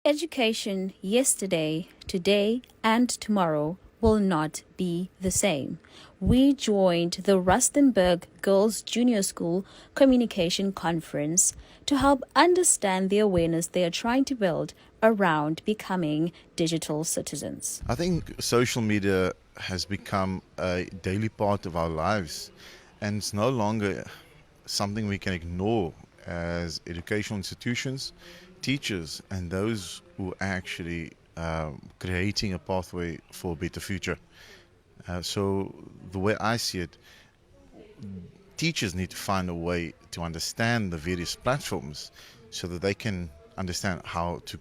Education yesterday, today, and tomorrow will not be the same. We joined the Rustenburg Girls Junior School Communication Conference to help understand the awareness they are trying to build around becoming digital citizens. I think social media has become a daily part of our lives, and it's no longer something we can ignore as educational institutions, teachers, and those who are actually creating a pathway for a better future. So the way I see it, teachers need to find a way to understand the various platforms so that they can understand how to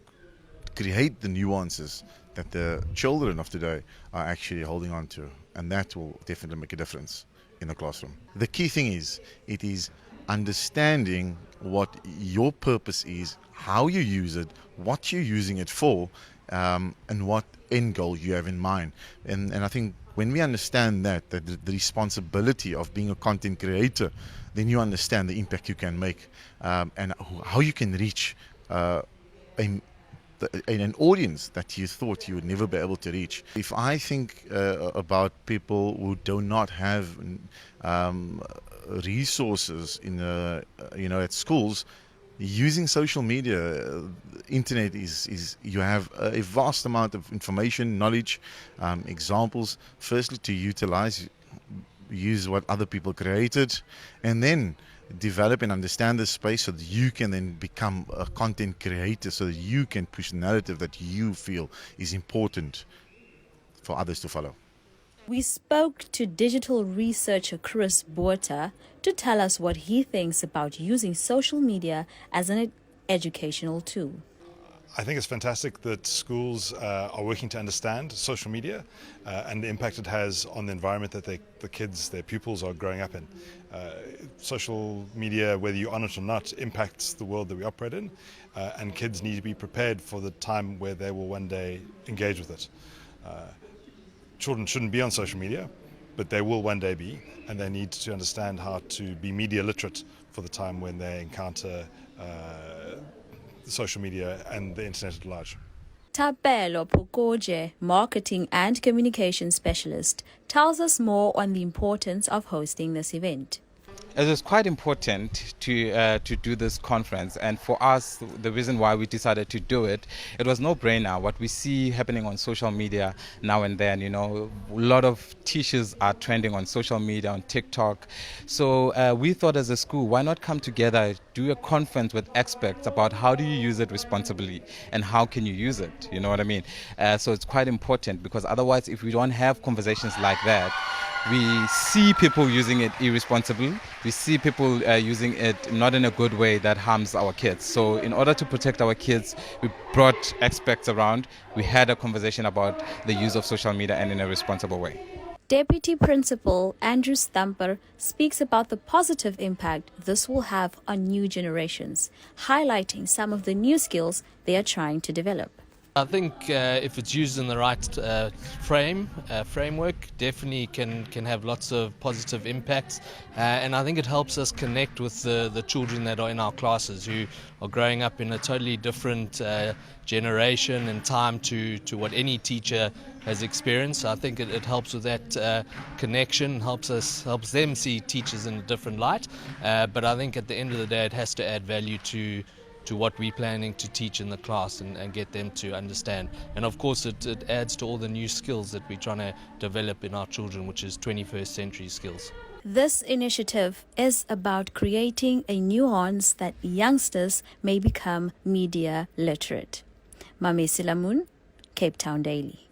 create the nuances that the children of today are actually holding on to, and that will definitely make a difference in the classroom. The key thing is, it is understanding what your purpose is, how you use it, what you're using it for, and what end goal you have in mind. And I think when we understand that the responsibility of being a content creator, then you understand the impact you can make, and how you can reach an audience that you thought you would never be able to reach. If I think about people who do not have resources in at schools, using social media, internet is you have a vast amount of information, knowledge, examples. Firstly, to use what other people created, and then develop and understand the space so that you can then become a content creator, so that you can push the narrative that you feel is important for others to follow. We spoke to digital researcher Botha to tell us what he thinks about using social media as an educational tool. I think it's fantastic that schools are working to understand social media and the impact it has on the environment that the kids, their pupils, are growing up in. Social media, whether you're on it or not, impacts the world that we operate in, and kids need to be prepared for the time where they will one day engage with it. Children shouldn't be on social media, but they will one day be, and they need to understand how to be media literate for the time when they encounter social media and the internet at large. Tabelo Pokoje, marketing and communication specialist, tells us more on the importance of hosting this event. It is quite important to do this conference, and for us, the reason why we decided to do it, it was no-brainer. What we see happening on social media now and then, a lot of teachers are trending on social media, on TikTok. So we thought as a school, why not come together, do a conference with experts about how do you use it responsibly and how can you use it, you know what I mean? So it's quite important, because otherwise, if we don't have conversations like that, we see people using it irresponsibly. We see people using it not in a good way that harms our kids. So in order to protect our kids, we brought experts around. We had a conversation about the use of social media and in a responsible way. Deputy Principal Andrew Stamper speaks about the positive impact this will have on new generations, highlighting some of the new skills they are trying to develop. I think if it's used in the right framework, definitely can have lots of positive impacts, and I think it helps us connect with the children that are in our classes, who are growing up in a totally different generation and time to what any teacher has experienced. I think it helps with that connection, helps them see teachers in a different light, but I think at the end of the day it has to add value to what we're planning to teach in the class and get them to understand. And of course it adds to all the new skills that we're trying to develop in our children, which is 21st century skills. This initiative is about creating a nuance that youngsters may become media literate. Mamesi Lamun, Cape Town Daily.